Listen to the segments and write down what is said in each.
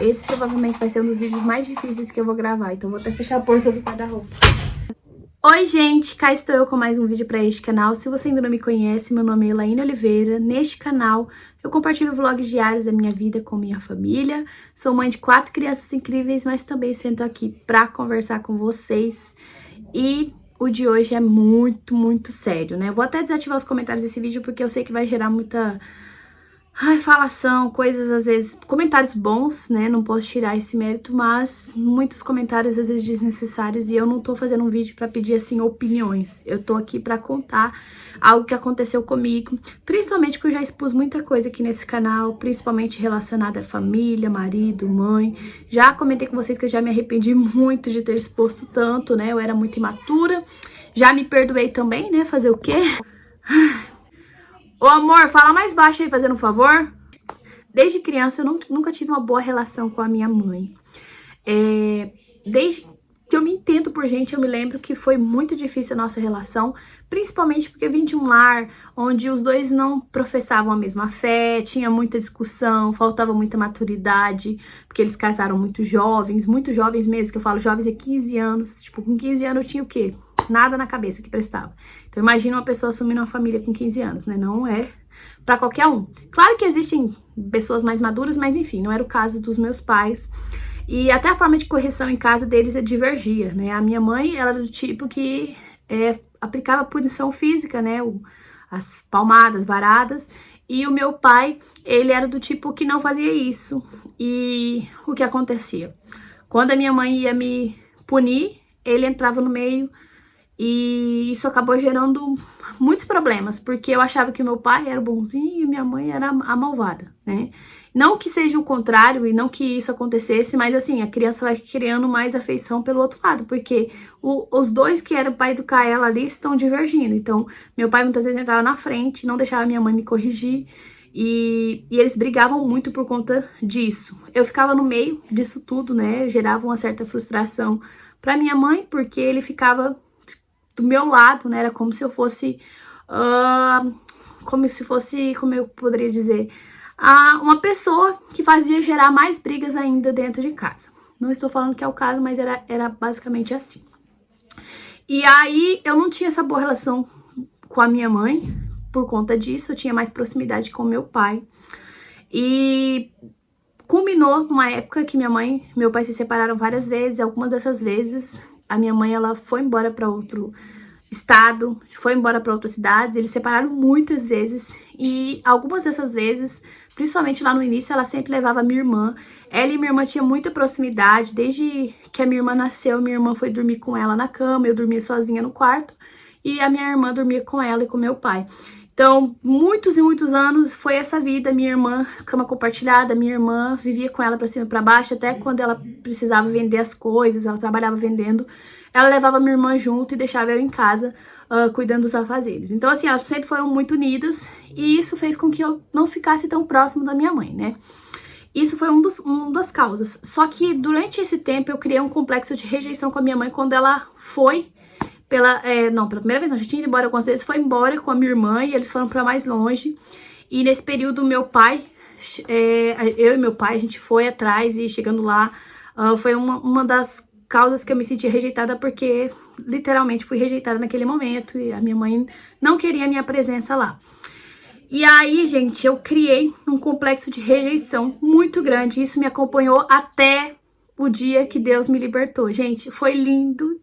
esse provavelmente vai ser um dos vídeos mais difíceis que eu vou gravar, então vou até fechar a porta do guarda-roupa. Oi gente, cá estou eu com mais um vídeo para este canal. Se você ainda não me conhece, meu nome é Elaine Oliveira. Neste canal eu compartilho vlogs diários da minha vida com minha família. Sou mãe de 4 crianças incríveis, mas também sento aqui para conversar com vocês. E o de hoje é muito sério, né? Eu vou até desativar os comentários desse vídeo porque eu sei que vai gerar muita falação, coisas às vezes, comentários bons, né, não posso tirar esse mérito, mas muitos comentários às vezes desnecessários e eu não tô fazendo um vídeo pra pedir, assim, opiniões. Eu tô aqui pra contar algo que aconteceu comigo, principalmente porque eu já expus muita coisa aqui nesse canal, principalmente relacionada à família, marido, mãe. Já comentei com vocês que eu já me arrependi muito de ter exposto tanto, né, eu era muito imatura. Já me perdoei também, né, fazer o quê? Ô amor, fala mais baixo aí, fazendo um favor. Desde criança eu nunca tive uma boa relação com a minha mãe. Desde que eu me entendo por gente, eu me lembro que foi muito difícil a nossa relação, principalmente porque eu vim de um lar onde os dois não professavam a mesma fé, tinha muita discussão, faltava muita maturidade, porque eles casaram muito jovens mesmo, que eu falo jovens é 15 anos, tipo, com 15 anos eu tinha o quê? Nada na cabeça que prestava. Então imagina uma pessoa assumindo uma família com 15 anos, né? Não é pra qualquer um. Claro que existem pessoas mais maduras, mas enfim, não era o caso dos meus pais. E até a forma de correção em casa deles divergia, né? A minha mãe, ela era do tipo que aplicava punição física, né? As palmadas, varadas. E o meu pai, ele era do tipo que não fazia isso. E o que acontecia? Quando a minha mãe ia me punir, ele entrava no meio. E isso acabou gerando muitos problemas, porque eu achava que o meu pai era o bonzinho e minha mãe era a malvada, né? Não que seja o contrário e não que isso acontecesse, mas assim, a criança vai criando mais afeição pelo outro lado, porque os dois que eram para educar ela ali estão divergindo. Então, meu pai muitas vezes entrava na frente, não deixava minha mãe me corrigir, e eles brigavam muito por conta disso. Eu ficava no meio disso tudo, né? Gerava uma certa frustração para minha mãe, porque ele ficava do meu lado, né, era como se eu fosse, como eu poderia dizer, uma pessoa que fazia gerar mais brigas ainda dentro de casa. Não estou falando que é o caso, mas era basicamente assim. E aí eu não tinha essa boa relação com a minha mãe, por conta disso, eu tinha mais proximidade com meu pai. E culminou numa época que minha mãe e meu pai se separaram várias vezes. Algumas dessas vezes a minha mãe, ela foi embora para outro estado, foi embora para outras cidades. Eles separaram muitas vezes e algumas dessas vezes, principalmente lá no início, ela sempre levava a minha irmã. Ela e minha irmã tinham muita proximidade. Desde que a minha irmã nasceu, minha irmã foi dormir com ela na cama, eu dormia sozinha no quarto e a minha irmã dormia com ela e com meu pai. Então, muitos e muitos anos foi essa vida, minha irmã, cama compartilhada, minha irmã vivia com ela pra cima e pra baixo, até quando ela precisava vender as coisas, ela trabalhava vendendo, ela levava minha irmã junto e deixava eu em casa, cuidando dos afazeres. Então, assim, elas sempre foram muito unidas e isso fez com que eu não ficasse tão próximo da minha mãe, né? Isso foi uma das causas. Só que durante esse tempo eu criei um complexo de rejeição com a minha mãe quando ela foi pela primeira vez não, já tinha ido embora algumas vezes, foi embora com a minha irmã e eles foram pra mais longe. E nesse período meu pai, eu e meu pai, a gente foi atrás e chegando lá, foi uma das causas que eu me senti rejeitada, porque literalmente fui rejeitada naquele momento e a minha mãe não queria a minha presença lá. E aí, gente, eu criei um complexo de rejeição muito grande, isso me acompanhou até o dia que Deus me libertou. Gente, foi lindo,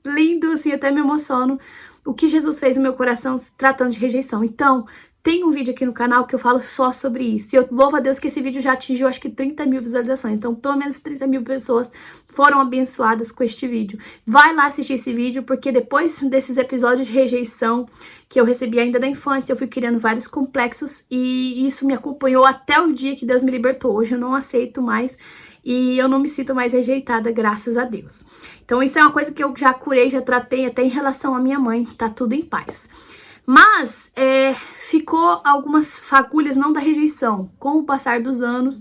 assim, até me emociono o que Jesus fez no meu coração tratando de rejeição. Então, tem um vídeo aqui no canal que eu falo só sobre isso. E eu louvo a Deus que esse vídeo já atingiu, acho que 30 mil visualizações. Então, pelo menos 30 mil pessoas foram abençoadas com este vídeo. Vai lá assistir esse vídeo, porque depois desses episódios de rejeição que eu recebi ainda da infância, eu fui criando vários complexos e isso me acompanhou até o dia que Deus me libertou. Hoje eu não aceito mais e eu não me sinto mais rejeitada, graças a Deus. Então isso é uma coisa que eu já curei, já tratei até em relação à minha mãe, tá tudo em paz. Mas ficou algumas fagulhas, não da rejeição. Com o passar dos anos,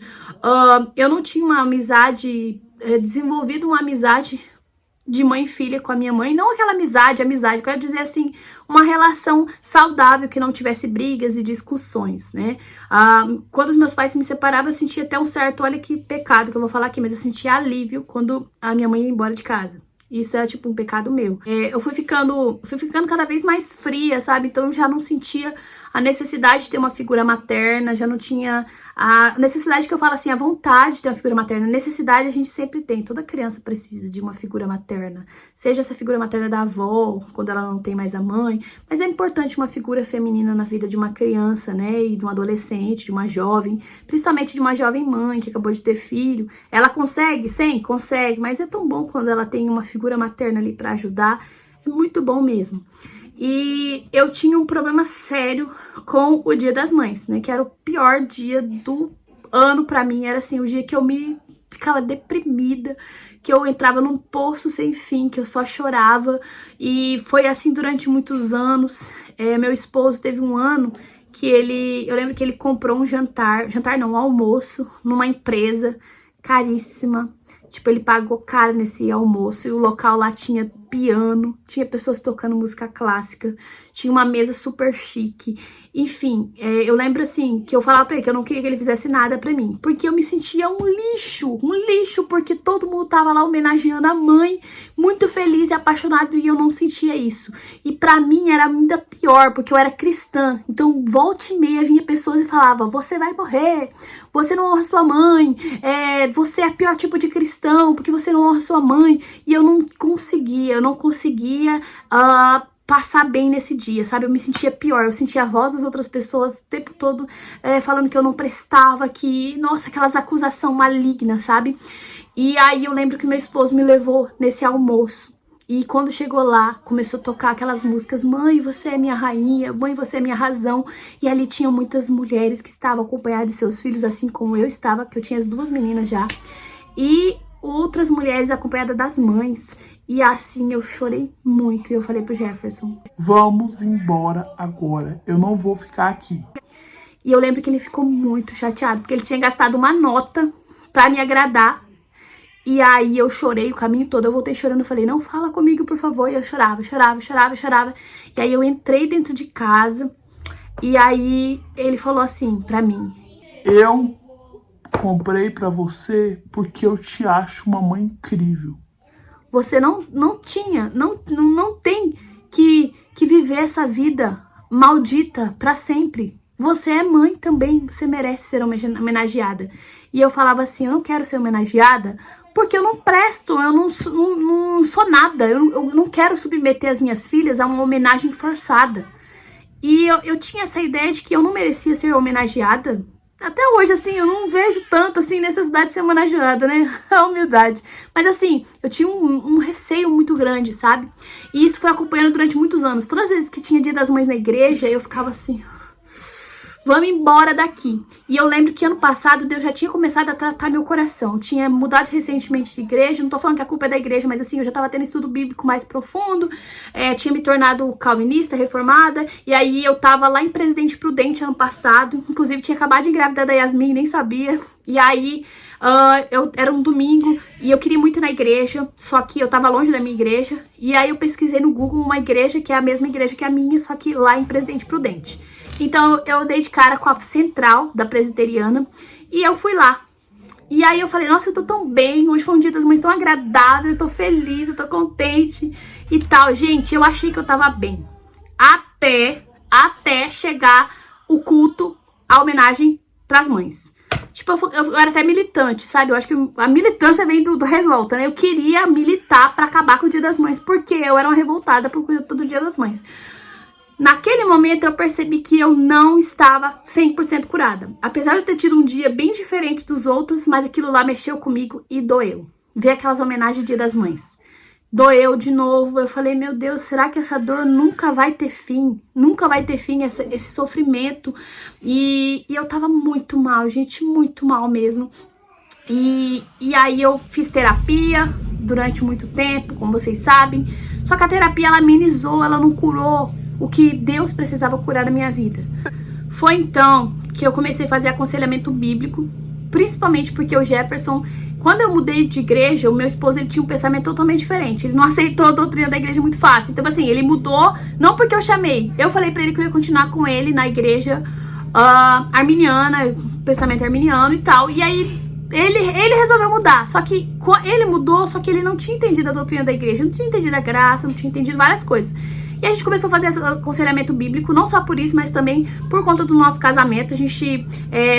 eu não tinha uma amizade, desenvolvido uma amizade de mãe e filha com a minha mãe, não aquela amizade, eu quero dizer assim, uma relação saudável, que não tivesse brigas e discussões, né? Quando os meus pais me separavam, eu sentia até um certo, olha que pecado que eu vou falar aqui, mas eu sentia alívio quando a minha mãe ia embora de casa. Isso é tipo um pecado meu. Eu fui ficando cada vez mais fria, sabe? Então eu já não sentia a necessidade de ter uma figura materna, já não tinha a necessidade, que eu falo assim, a vontade de ter uma figura materna. A necessidade a gente sempre tem, toda criança precisa de uma figura materna. Seja essa figura materna da avó, quando ela não tem mais a mãe, mas é importante uma figura feminina na vida de uma criança, né? E de um adolescente, de uma jovem, principalmente de uma jovem mãe que acabou de ter filho. Ela consegue? Sim, consegue, mas é tão bom quando ela tem uma figura materna ali pra ajudar. É muito bom mesmo. E eu tinha um problema sério com o Dia das Mães, né? Que era o pior dia do ano pra mim. Era assim, o dia que eu ficava deprimida, que eu entrava num poço sem fim, que eu só chorava. E foi assim durante muitos anos. Meu esposo teve um ano que eu lembro que ele comprou um um almoço numa empresa caríssima. Tipo, ele pagou caro nesse almoço e o local lá tinha piano, tinha pessoas tocando música clássica, tinha uma mesa super chique. Enfim, eu lembro assim, que eu falava pra ele que eu não queria que ele fizesse nada pra mim, porque eu me sentia um lixo, porque todo mundo tava lá homenageando a mãe, muito feliz e apaixonado, e eu não sentia isso. E pra mim era ainda pior, porque eu era cristã, então volta e meia vinha pessoas e falava, você vai morrer, você não honra sua mãe, você é pior tipo de cristão, porque você não honra sua mãe. E eu não conseguia passar bem nesse dia, sabe? Eu me sentia pior, eu sentia a voz das outras pessoas o tempo todo falando que eu não prestava, nossa, aquelas acusações malignas, sabe? E aí eu lembro que meu esposo me levou nesse almoço. E quando chegou lá, começou a tocar aquelas músicas, mãe, você é minha rainha, mãe, você é minha razão. E ali tinham muitas mulheres que estavam acompanhadas de seus filhos, assim como eu estava, que eu tinha as 2 meninas já. E outras mulheres acompanhadas das mães. E assim eu chorei muito. E eu falei pro Jefferson, vamos embora agora, eu não vou ficar aqui. E eu lembro que ele ficou muito chateado, porque ele tinha gastado uma nota pra me agradar. E aí eu chorei o caminho todo, eu voltei chorando, eu falei, não fala comigo, por favor. E eu chorava. E aí eu entrei dentro de casa, e aí ele falou assim pra mim, eu comprei pra você porque eu te acho uma mãe incrível. Você não tem que viver essa vida maldita pra sempre. Você é mãe também, você merece ser homenageada. E eu falava assim, eu não quero ser homenageada porque eu não presto, eu não sou nada. Eu não quero submeter as minhas filhas a uma homenagem forçada. E eu tinha essa ideia de que eu não merecia ser homenageada. Até hoje, assim, eu não vejo tanto, assim, necessidade de ser homenageada, né? A humildade. Mas, assim, eu tinha um receio muito grande, sabe? E isso foi acompanhando durante muitos anos. Todas as vezes que tinha Dia das Mães na igreja, eu ficava assim, vamos embora daqui. E eu lembro que ano passado Deus já tinha começado a tratar meu coração. Eu tinha mudado recentemente de igreja, não tô falando que a culpa é da igreja, mas assim, eu já tava tendo estudo bíblico mais profundo, tinha me tornado calvinista, reformada, e aí eu tava lá em Presidente Prudente ano passado, inclusive tinha acabado de engravidar da Yasmin, nem sabia, e aí era um domingo, e eu queria muito ir na igreja, só que eu tava longe da minha igreja, e aí eu pesquisei no Google uma igreja que é a mesma igreja que a minha, só que lá em Presidente Prudente. Então eu dei de cara com a central da presbiteriana e eu fui lá. E aí eu falei, nossa, eu tô tão bem, hoje foi um Dia das Mães tão agradável, eu tô feliz, eu tô contente e tal. Gente, eu achei que eu tava bem. Até chegar o culto, a homenagem pras mães. Tipo, eu era até militante, sabe? Eu acho que a militância vem do revolta, né? Eu queria militar pra acabar com o Dia das Mães, porque eu era uma revoltada por conta do Dia das Mães. Naquele momento eu percebi que eu não estava 100% curada. Apesar de eu ter tido um dia bem diferente dos outros, mas aquilo lá mexeu comigo e doeu. Ver aquelas homenagens de Dia das Mães. Doeu de novo. Eu falei, meu Deus, será que essa dor nunca vai ter fim? Nunca vai ter fim esse sofrimento? E eu tava muito mal, gente, muito mal mesmo. E aí eu fiz terapia durante muito tempo, como vocês sabem. Só que a terapia, ela amenizou, ela não curou o que Deus precisava curar na minha vida. Foi então que eu comecei a fazer aconselhamento bíblico, principalmente porque o Jefferson, quando eu mudei de igreja, o meu esposo, ele tinha um pensamento totalmente diferente. Ele não aceitou a doutrina da igreja muito fácil. Então, assim, ele mudou, não porque eu chamei. Eu falei pra ele que eu ia continuar com ele na igreja arminiana, pensamento arminiano e tal. E aí, ele resolveu mudar. Só que ele mudou, só que ele não tinha entendido a doutrina da igreja, não tinha entendido a graça, não tinha entendido várias coisas. E a gente começou a fazer aconselhamento bíblico, não só por isso, mas também por conta do nosso casamento. A gente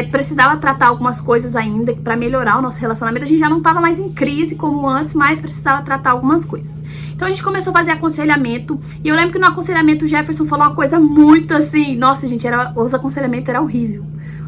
precisava tratar algumas coisas ainda para melhorar o nosso relacionamento. A gente já não estava mais em crise como antes, mas precisava tratar algumas coisas. Então a gente começou a fazer aconselhamento. E eu lembro que no aconselhamento o Jefferson falou uma coisa muito assim... Nossa, gente, os aconselhamentos eram horríveis.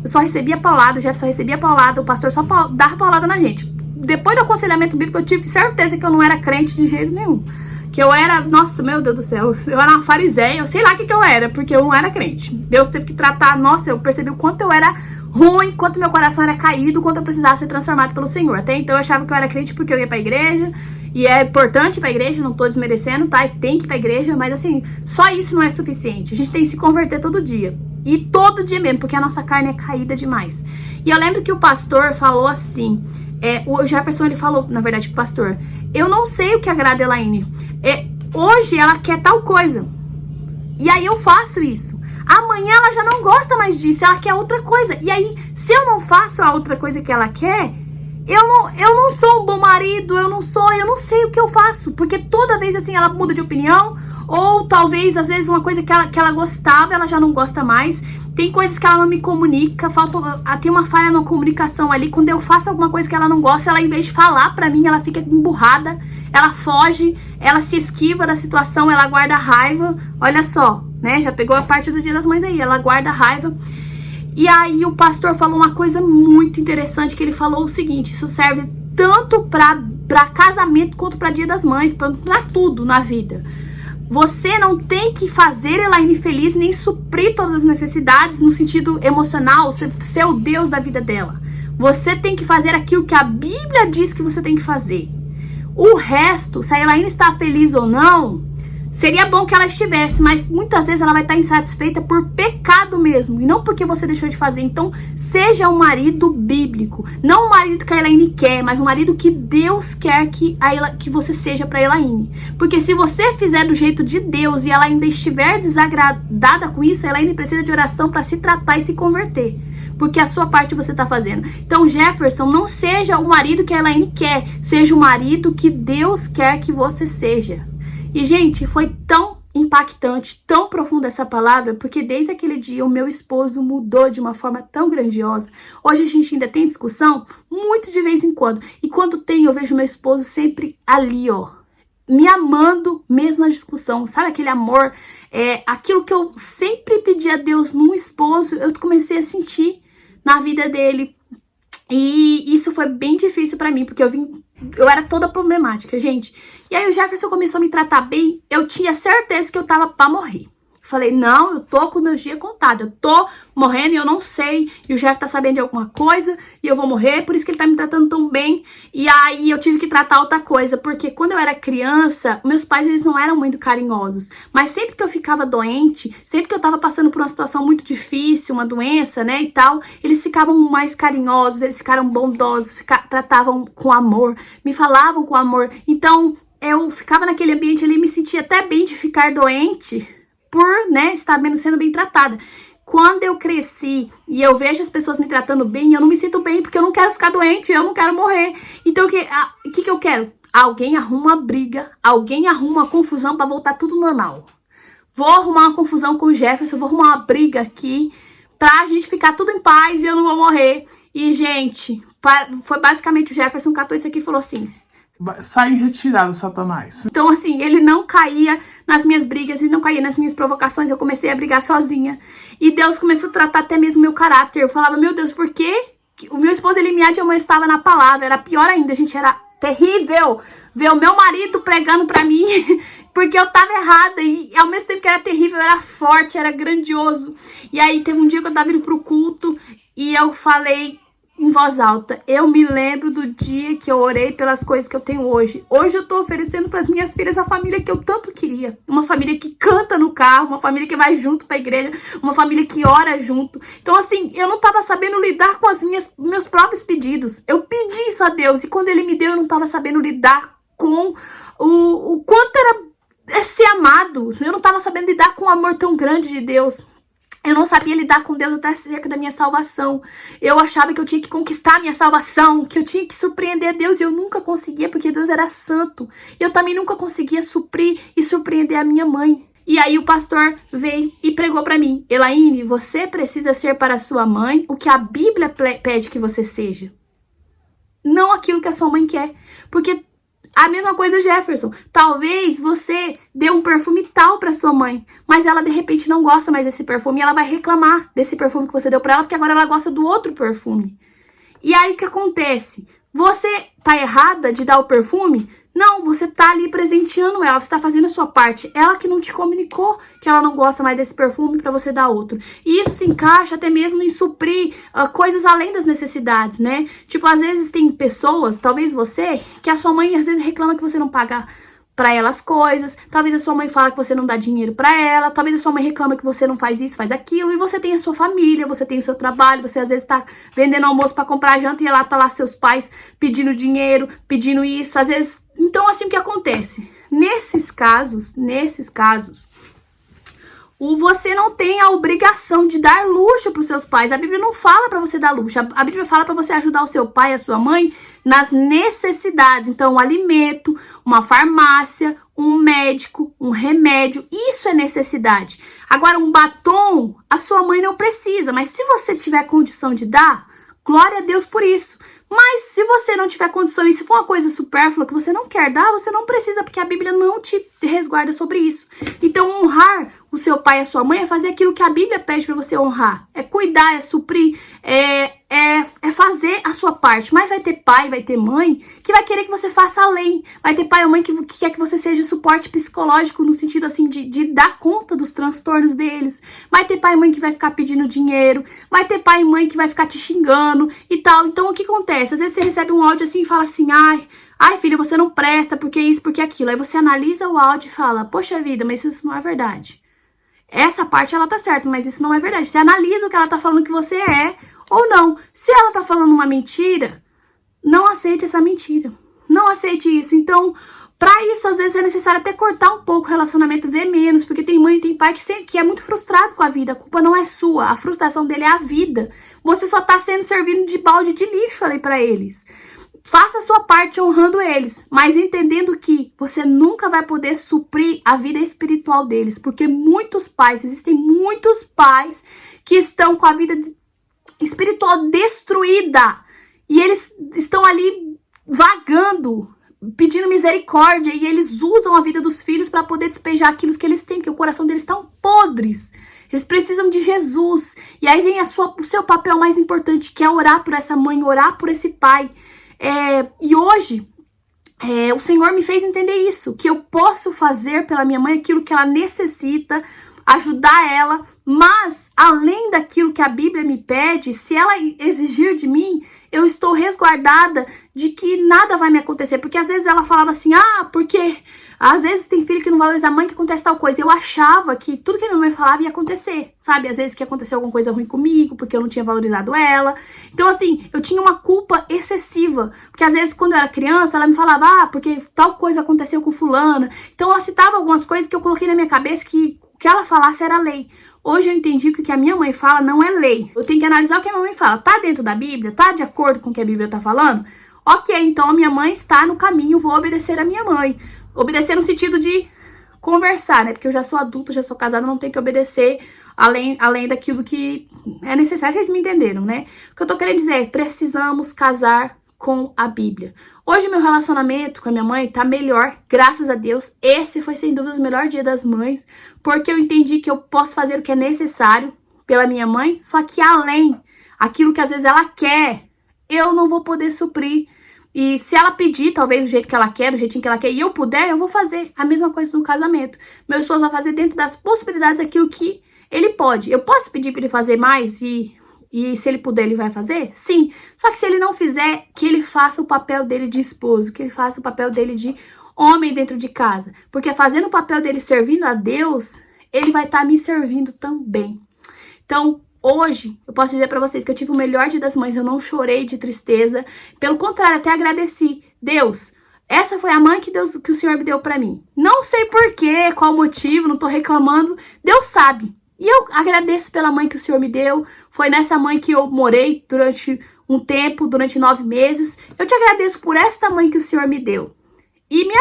Eu só recebia paulada, o Jefferson só recebia paulada, o pastor só dava paulada na gente. Depois do aconselhamento bíblico eu tive certeza que eu não era crente de jeito nenhum. Que eu era, nossa, meu Deus do céu, eu era uma fariseia, eu sei lá o que eu era, porque eu não era crente. Deus teve que tratar, nossa, eu percebi o quanto eu era ruim, quanto meu coração era caído, quanto eu precisava ser transformado pelo Senhor. Até então eu achava que eu era crente porque eu ia pra igreja, e é importante ir pra igreja, não tô desmerecendo, tá? E tem que ir pra igreja, mas assim, só isso não é suficiente. A gente tem que se converter todo dia. E todo dia mesmo, porque a nossa carne é caída demais. E eu lembro que o pastor falou assim, o Jefferson, ele falou, na verdade, pro pastor, eu não sei o que agrada a Elaine. Hoje ela quer tal coisa. E aí eu faço isso. Amanhã ela já não gosta mais disso, ela quer outra coisa. E aí, se eu não faço a outra coisa que ela quer, eu não sou um bom marido, eu não sei o que eu faço. Porque toda vez assim ela muda de opinião. Ou talvez, às vezes, uma coisa que ela gostava, ela já não gosta mais. Tem coisas que ela não me comunica, tem uma falha na comunicação ali. Quando eu faço alguma coisa que ela não gosta, ela, em vez de falar pra mim, ela fica emburrada, ela foge, ela se esquiva da situação, ela guarda raiva. Olha só, né? Já pegou a parte do Dia das Mães aí, ela guarda raiva. E aí o pastor falou uma coisa muito interessante, que ele falou o seguinte, isso serve tanto pra casamento quanto pra Dia das Mães, pra tudo na vida. Você não tem que fazer Elaine feliz, nem suprir todas as necessidades no sentido emocional, ser o Deus da vida dela. Você tem que fazer aquilo que a Bíblia diz que você tem que fazer. O resto, se a Elaine está feliz ou não, seria bom que ela estivesse, mas muitas vezes ela vai estar insatisfeita por pecado mesmo, e não porque você deixou de fazer. Então, seja um marido bíblico, não um marido que a Elaine quer, mas um marido que Deus quer que você seja para Elaine. Porque se você fizer do jeito de Deus e ela ainda estiver desagradada com isso, a Elaine precisa de oração para se tratar e se converter. Porque a sua parte você tá fazendo. Então, Jefferson, não seja o marido que a Elaine quer, seja o marido que Deus quer que você seja. E, gente, foi tão impactante, tão profunda essa palavra, porque desde aquele dia o meu esposo mudou de uma forma tão grandiosa. Hoje a gente ainda tem discussão, muito de vez em quando. E quando tem, eu vejo meu esposo sempre ali, ó, me amando mesmo na discussão. Sabe aquele amor, aquilo que eu sempre pedi a Deus num esposo, eu comecei a sentir na vida dele. E isso foi bem difícil pra mim, porque eu era toda problemática, gente. E aí o Jefferson começou a me tratar bem, eu tinha certeza que eu tava pra morrer. Falei, não, eu tô com meus dias contados, eu tô morrendo e eu não sei, e o Jeff tá sabendo de alguma coisa, e eu vou morrer, por isso que ele tá me tratando tão bem. E aí eu tive que tratar outra coisa, porque quando eu era criança, meus pais, eles não eram muito carinhosos, mas sempre que eu ficava doente, sempre que eu tava passando por uma situação muito difícil, uma doença, né, e tal, eles ficavam mais carinhosos, eles ficaram bondosos, tratavam com amor, me falavam com amor. Então eu ficava naquele ambiente ali e me sentia até bem de ficar doente, por, né, estar sendo bem tratada. Quando eu cresci e eu vejo as pessoas me tratando bem, eu não me sinto bem, porque eu não quero ficar doente, eu não quero morrer. Então, o que eu quero? Alguém arruma uma briga, alguém arruma uma confusão pra voltar tudo normal. Vou arrumar uma confusão com o Jefferson, vou arrumar uma briga aqui pra gente ficar tudo em paz e eu não vou morrer. E, gente, foi basicamente o Jefferson catou isso aqui e falou assim: sai em retirada, Satanás. Então, assim, ele não caía nas minhas brigas, ele não caía nas minhas provocações, eu comecei a brigar sozinha. E Deus começou a tratar até mesmo meu caráter. Eu falava, meu Deus, por quê? O meu esposo, ele me admoestava na palavra, era pior ainda, gente, era terrível ver o meu marido pregando pra mim, porque eu tava errada, e ao mesmo tempo que era terrível, era forte, era grandioso. E aí, teve um dia que eu tava indo pro culto, e eu falei... em voz alta: eu me lembro do dia que eu orei pelas coisas que eu tenho hoje. Hoje eu tô oferecendo para as minhas filhas a família que eu tanto queria. Uma família que canta no carro, uma família que vai junto pra igreja, uma família que ora junto. Então, assim, eu não tava sabendo lidar com meus próprios pedidos. Eu pedi isso a Deus, e quando Ele me deu, eu não tava sabendo lidar com o quanto era ser amado. Eu não tava sabendo lidar com o amor tão grande de Deus. Eu não sabia lidar com Deus até acerca da minha salvação. Eu achava que eu tinha que conquistar a minha salvação, que eu tinha que surpreender a Deus, e eu nunca conseguia, porque Deus era santo. Eu também nunca conseguia suprir e surpreender a minha mãe. E aí o pastor veio e pregou pra mim: Elaine, você precisa ser para a sua mãe o que a Bíblia pede que você seja, não aquilo que a sua mãe quer. Porque a mesma coisa, Jefferson, talvez você dê um perfume tal pra sua mãe, mas ela de repente não gosta mais desse perfume, e ela vai reclamar desse perfume que você deu pra ela, porque agora ela gosta do outro perfume. E aí o que acontece? Você tá errada de dar o perfume? Não, você tá ali presenteando ela, você tá fazendo a sua parte. Ela que não te comunicou que ela não gosta mais desse perfume pra você dar outro. E isso se encaixa até mesmo em suprir coisas além das necessidades, né? Tipo, às vezes tem pessoas, talvez você, que a sua mãe às vezes reclama que você não paga pra ela as coisas, talvez a sua mãe fala que você não dá dinheiro pra ela, talvez a sua mãe reclama que você não faz isso, faz aquilo, e você tem a sua família, você tem o seu trabalho, você às vezes tá vendendo almoço pra comprar janta, e ela tá lá seus pais pedindo dinheiro, pedindo isso, às vezes. Então, assim, o que acontece? Nesses casos, você não tem a obrigação de dar luxo para os seus pais. A Bíblia não fala para você dar luxo. A Bíblia fala para você ajudar o seu pai e a sua mãe nas necessidades. Então, um alimento, uma farmácia, um médico, um remédio, isso é necessidade. Agora, um batom, a sua mãe não precisa, mas se você tiver condição de dar, glória a Deus por isso. Mas se você não tiver condição, e se for uma coisa supérflua que você não quer dar, você não precisa, porque a Bíblia não te resguarda sobre isso. Então, honrar o seu pai e a sua mãe é fazer aquilo que a Bíblia pede para você honrar. É cuidar, é suprir, é fazer a sua parte. Mas vai ter pai, vai ter mãe que vai querer que você faça além. Vai ter pai ou mãe que quer que você seja suporte psicológico, no sentido assim de dar conta dos transtornos deles. Vai ter pai e mãe que vai ficar pedindo dinheiro. Vai ter pai e mãe que vai ficar te xingando e tal. Então, o que acontece? Às vezes você recebe um áudio assim e fala assim: ai, filha, você não presta, porque isso, porque aquilo. Aí você analisa o áudio e fala: poxa vida, mas isso não é verdade. Essa parte ela tá certa, mas isso não é verdade. Você analisa o que ela tá falando que você é ou não. Se ela tá falando uma mentira, não aceite essa mentira. Não aceite isso. Então, pra isso, às vezes é necessário até cortar um pouco o relacionamento, ver menos, porque tem mãe e tem pai que é muito frustrado com a vida. A culpa não é sua, a frustração dele é a vida. Você só tá sendo servindo de balde de lixo ali pra eles. Faça a sua parte honrando eles, mas entendendo que você nunca vai poder suprir a vida espiritual deles, porque existem muitos pais que estão com a vida espiritual destruída, e eles estão ali vagando, pedindo misericórdia, e eles usam a vida dos filhos para poder despejar aquilo que eles têm, porque o coração deles estão podres. Eles precisam de Jesus. E aí vem o seu papel mais importante, que é orar por essa mãe, orar por esse pai. E hoje, o Senhor me fez entender isso, que eu posso fazer pela minha mãe aquilo que ela necessita, ajudar ela, mas além daquilo que a Bíblia me pede, se ela exigir de mim, eu estou resguardada de que nada vai me acontecer. Porque às vezes ela falava assim: porque às vezes tem filho que não valoriza a mãe, que acontece tal coisa. Eu achava que tudo que minha mãe falava ia acontecer, sabe? Às vezes que aconteceu alguma coisa ruim comigo, porque eu não tinha valorizado ela. Então, assim, eu tinha uma culpa excessiva. Porque às vezes, quando eu era criança, ela me falava: porque tal coisa aconteceu com fulana. Então, ela citava algumas coisas que eu coloquei na minha cabeça que o que ela falasse era lei. Hoje eu entendi que o que a minha mãe fala não é lei. Eu tenho que analisar o que a minha mãe fala. Tá dentro da Bíblia? Tá de acordo com o que a Bíblia tá falando? Ok, então a minha mãe está no caminho, vou obedecer a minha mãe. Obedecer no sentido de conversar, né? Porque eu já sou adulta, já sou casada, não tenho que obedecer além daquilo que é necessário. Vocês me entenderam, né? O que eu tô querendo dizer é: precisamos casar com a Bíblia. Hoje meu relacionamento com a minha mãe tá melhor, graças a Deus. Esse foi sem dúvida o melhor dia das mães, porque eu entendi que eu posso fazer o que é necessário pela minha mãe, só que além, aquilo que às vezes ela quer, eu não vou poder suprir. E se ela pedir, talvez do jeito que ela quer, do jeitinho que ela quer, e eu puder, eu vou fazer. A mesma coisa no casamento. Meu esposo vai fazer dentro das possibilidades aquilo que ele pode. Eu posso pedir para ele fazer mais e E se ele puder, ele vai fazer? Sim. Só que se ele não fizer, que ele faça o papel dele de esposo, que ele faça o papel dele de homem dentro de casa. Porque fazendo o papel dele servindo a Deus, ele vai estar me servindo também. Então, hoje, eu posso dizer pra vocês que eu tive o melhor Dia das Mães, eu não chorei de tristeza. Pelo contrário, até agradeci. Deus, essa foi a mãe que o Senhor me deu pra mim. Não sei porquê, qual motivo, não tô reclamando. Deus sabe. E eu agradeço pela mãe que o Senhor me deu. Foi nessa mãe que eu morei durante um tempo, durante 9 meses. Eu te agradeço por esta mãe que o Senhor me deu. E me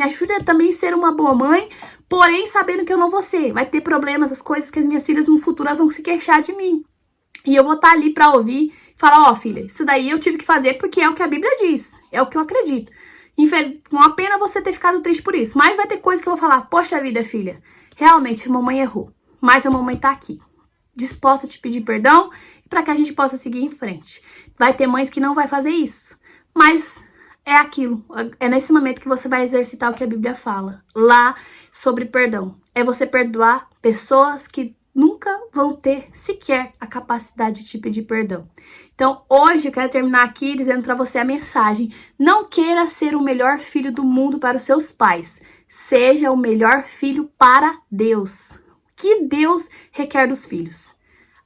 ajude a também ser uma boa mãe, porém sabendo que eu não vou ser. Vai ter problemas, as coisas que as minhas filhas no futuro elas vão se queixar de mim. E eu vou estar ali pra ouvir e falar, ó, filha, isso daí eu tive que fazer porque é o que a Bíblia diz, é o que eu acredito. Uma pena você ter ficado triste por isso, mas vai ter coisa que eu vou falar, poxa vida, filha, realmente a mamãe errou, mas a mamãe tá aqui, disposta a te pedir perdão para que a gente possa seguir em frente. Vai ter mães que não vai fazer isso, mas é aquilo, é nesse momento que você vai exercitar o que a Bíblia fala, lá sobre perdão. É você perdoar pessoas que nunca vão ter sequer a capacidade de te pedir perdão. Então, hoje eu quero terminar aqui dizendo para você a mensagem: não queira ser o melhor filho do mundo para os seus pais, seja o melhor filho para Deus. O que Deus requer dos filhos?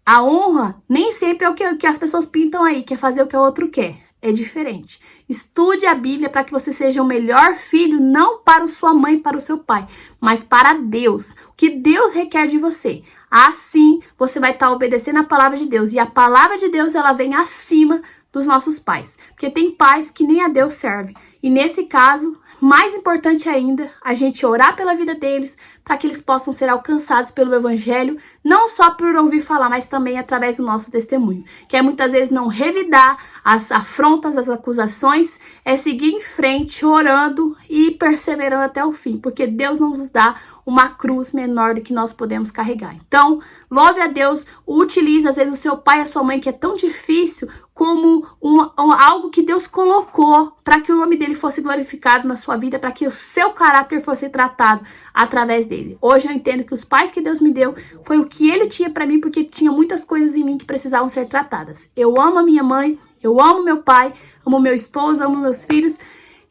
A honra nem sempre é o que as pessoas pintam aí, que é fazer o que o outro quer. É diferente. Estude a Bíblia para que você seja o melhor filho, não para a sua mãe, para o seu pai, mas para Deus. O que Deus requer de você. Assim, você vai estar obedecendo a palavra de Deus. E a palavra de Deus, ela vem acima dos nossos pais. Porque tem pais que nem a Deus servem. E nesse caso, mais importante ainda, a gente orar pela vida deles, para que eles possam ser alcançados pelo Evangelho, não só por ouvir falar, mas também através do nosso testemunho. Que é muitas vezes não revidar as afrontas, as acusações, é seguir em frente, orando e perseverando até o fim, porque Deus não nos dá uma cruz menor do que nós podemos carregar. Então, louve a Deus, utilize às vezes o seu pai e a sua mãe, que é tão difícil, como algo que Deus colocou para que o nome dele fosse glorificado na sua vida, para que o seu caráter fosse tratado através dele. Hoje eu entendo que os pais que Deus me deu foi o que ele tinha para mim, porque tinha muitas coisas em mim que precisavam ser tratadas. Eu amo a minha mãe, eu amo meu pai, amo meu esposo, amo meus filhos,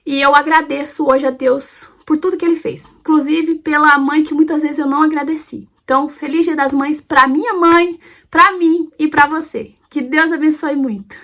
e eu agradeço hoje a Deus por tudo que ele fez, inclusive pela mãe que muitas vezes eu não agradeci. Então, feliz Dia das Mães para minha mãe, para mim e para você. Que Deus abençoe muito.